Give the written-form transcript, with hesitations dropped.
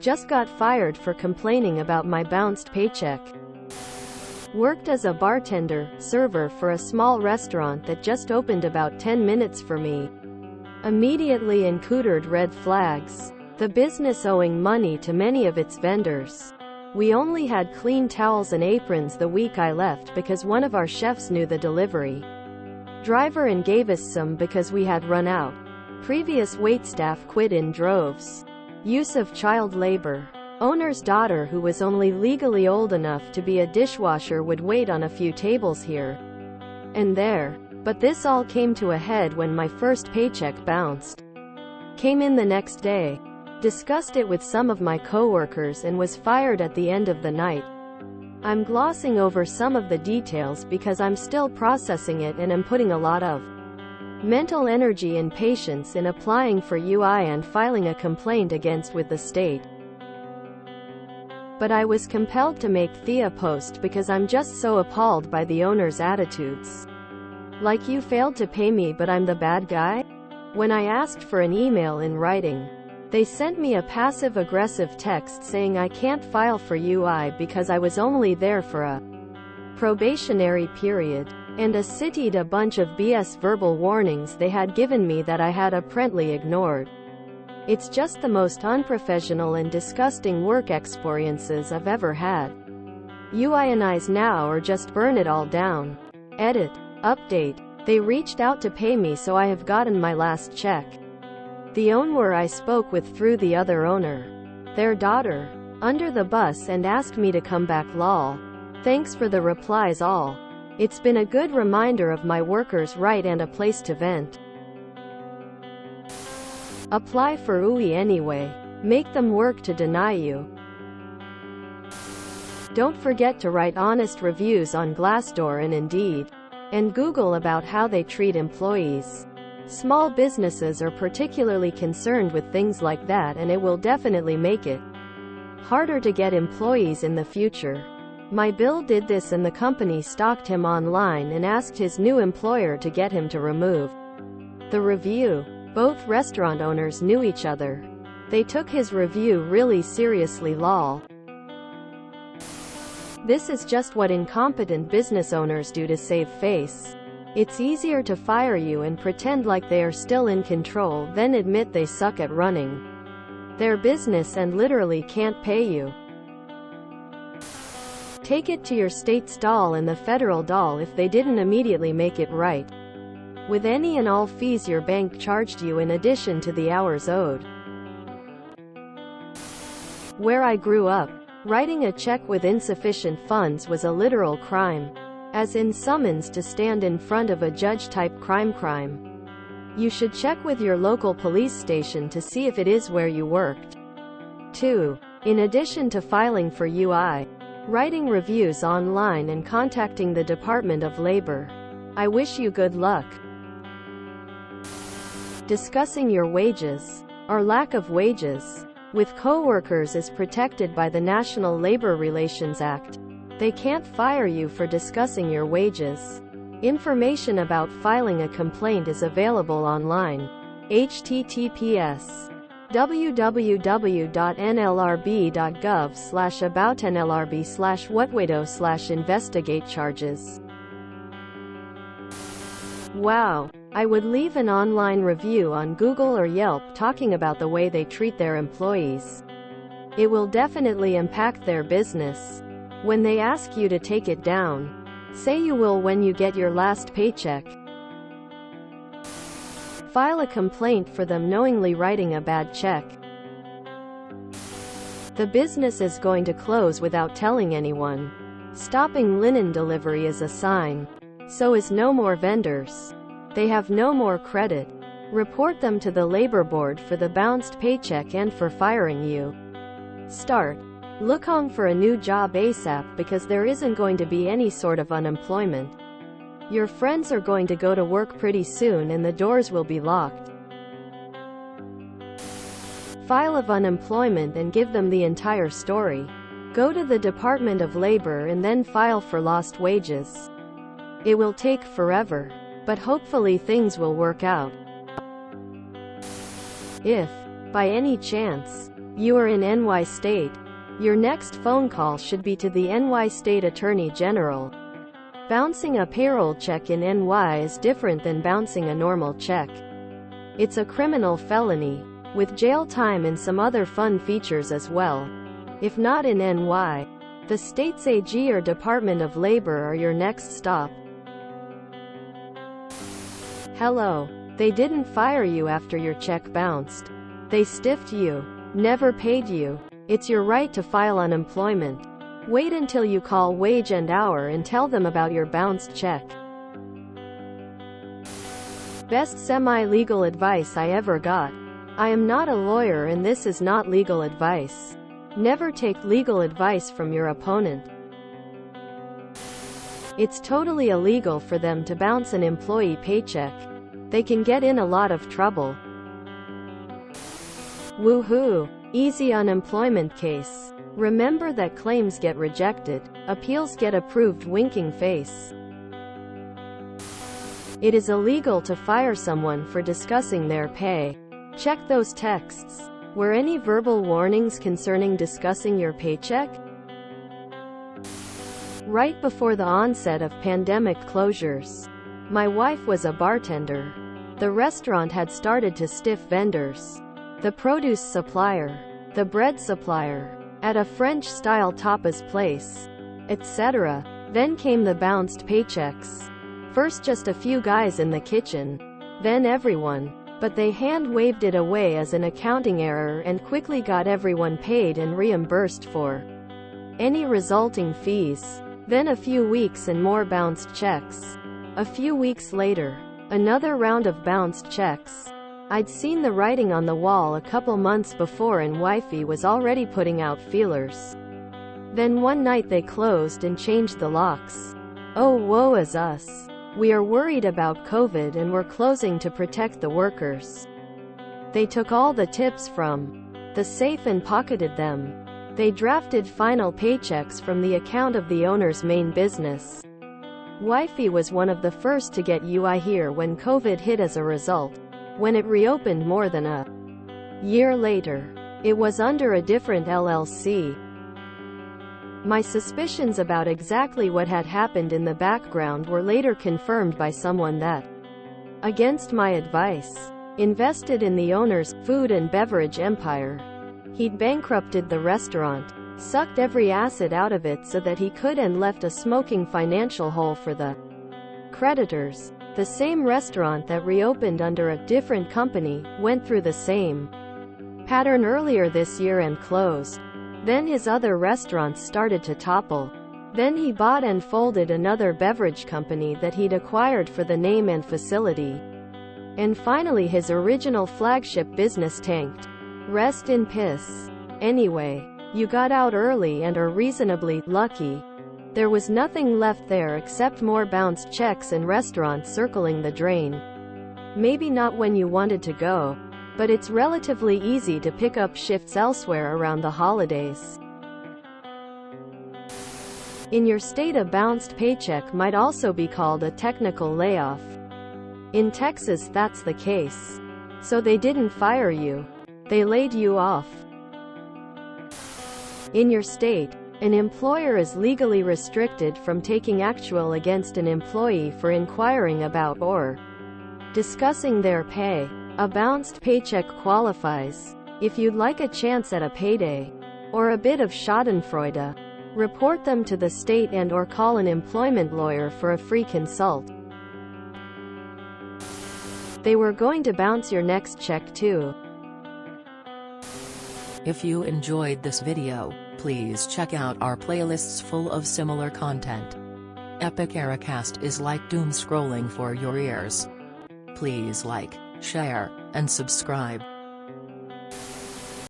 Just got fired for complaining about my bounced paycheck. Worked as a bartender, server for a small restaurant that just opened about 10 minutes for me. Immediately encountered red flags. The business owing money to many of its vendors. We only had clean towels and aprons the week I left because one of our chefs knew the delivery driver and gave us some because we had run out. Previous waitstaff quit in droves. Use of child labor. Owner's daughter, who was only legally old enough to be a dishwasher, would wait on a few tables here and there. But this all came to a head when my first paycheck bounced. Came in the next day. Discussed it with some of my coworkers and was fired at the end of the night. I'm glossing over some of the details because I'm still processing it and am putting a lot of mental energy and patience in applying for UI and filing a complaint against with the state. But I was compelled to make Thea post because I'm just so appalled by the owner's attitudes. Like, you failed to pay me but I'm the bad guy? When I asked for an email in writing, they sent me a passive-aggressive text saying I can't file for UI because I was only there for a probationary period, and cited a bunch of BS verbal warnings they had given me that I had apparently ignored. It's just the most unprofessional and disgusting work experiences I've ever had. UIanize now or just burn it all down. Edit. Update. They reached out to pay me, so I have gotten my last check. The owner I spoke with threw the other owner, their daughter, under the bus and asked me to come back. Lol. Thanks for the replies all. It's been a good reminder of my workers' right and a place to vent. Apply for UI anyway. Make them work to deny you. Don't forget to write honest reviews on Glassdoor and Indeed, and Google about how they treat employees. Small businesses are particularly concerned with things like that, and it will definitely make it harder to get employees in the future. My Bill did this and the company stalked him online and asked his new employer to get him to remove the review. Both restaurant owners knew each other. They took his review really seriously. Lol. This is just what incompetent business owners do to save face. It's easier to fire you and pretend like they are still in control than admit they suck at running their business and literally can't pay you. Take it to your state's doll and the federal doll if they didn't immediately make it right, with any and all fees your bank charged you in addition to the hours owed. Where I grew up, writing a check with insufficient funds was a literal crime. As in summons to stand in front of a judge type crime. You should check with your local police station to see if it is where you worked. 2. In addition to filing for UI, writing reviews online and contacting the Department of Labor. I wish you good luck. Discussing your wages, or lack of wages, with coworkers is protected by the National Labor Relations Act. They can't fire you for discussing your wages. Information about filing a complaint is available online. https www.nlrb.gov/aboutnlrb/whatwado/investigate charges. Wow. I would leave an online review on Google or Yelp talking about the way they treat their employees. It will definitely impact their business. When they ask you to take it down, say you will when you get your last paycheck. File a complaint for them knowingly writing a bad check. The business is going to close without telling anyone. Stopping linen delivery is a sign. So is no more vendors. They have no more credit. Report them to the labor board for the bounced paycheck and for firing you. Start looking for a new job ASAP because there isn't going to be any sort of unemployment. Your friends are going to go to work pretty soon and the doors will be locked. File of unemployment and give them the entire story. Go to the Department of Labor and then file for lost wages. It will take forever, but hopefully things will work out. If, by any chance, You are in NY State. Your next phone call should be to the NY State Attorney General. Bouncing a payroll check in NY is different than bouncing a normal check. It's a criminal felony, with jail time and some other fun features as well. If not in NY, the state's AG or Department of Labor are your next stop. Hello. They didn't fire you after your check bounced. They stiffed you. Never paid you. It's your right to file unemployment. Wait until you call Wage and Hour and tell them about your bounced check. Best semi-legal advice I ever got. I am not a lawyer and this is not legal advice. Never take legal advice from your opponent. It's totally illegal for them to bounce an employee paycheck. They can get in a lot of trouble. Woohoo! Easy unemployment case. Remember that claims get rejected, appeals get approved. Winking face. It is illegal to fire someone for discussing their pay. Check those texts. Were any verbal warnings concerning discussing your paycheck? Right before the onset of pandemic closures, my wife was a bartender. The restaurant had started to stiff vendors. The produce supplier, the bread supplier, at a French-style tapas place, etc. Then came the bounced paychecks. First just a few guys in the kitchen, then everyone. But they hand-waved it away as an accounting error and quickly got everyone paid and reimbursed for any resulting fees. Then a few weeks and more bounced checks. A few weeks later, another round of bounced checks. I'd seen the writing on the wall a couple months before and wifey was already putting out feelers. Then one night they closed and changed the locks. Oh, woe is us. We are worried about COVID and we're closing to protect the workers. They took all the tips from the safe and pocketed them. They drafted final paychecks from the account of the owner's main business. Wifey was one of the first to get UI here when COVID hit as a result. When it reopened more than a year later, it was under a different LLC. My suspicions about exactly what had happened in the background were later confirmed by someone that, against my advice, invested in the owner's food and beverage empire. He'd bankrupted the restaurant, sucked every asset out of it so that he could, and left a smoking financial hole for the creditors. The same restaurant that reopened under a different company went through the same pattern earlier this year and closed. Then his other restaurants started to topple. Then he bought and folded another beverage company that he'd acquired for the name and facility. And finally his original flagship business tanked. Rest in piss. Anyway, you got out early and are reasonably lucky. There was nothing left there except more bounced checks and restaurants circling the drain. Maybe not when you wanted to go, but it's relatively easy to pick up shifts elsewhere around the holidays. In your state, a bounced paycheck might also be called a technical layoff. In Texas, that's the case. So they didn't fire you. They laid you off. In your state, an employer is legally restricted from taking action against an employee for inquiring about or discussing their pay. A bounced paycheck qualifies if you'd like a chance at a payday or a bit of schadenfreude. Report them to the state and or call an employment lawyer for a free consult. They were going to bounce your next check too. If you enjoyed this video, please check out our playlists full of similar content. Epic Ericast is like doom scrolling for your ears. Please like, share, and subscribe.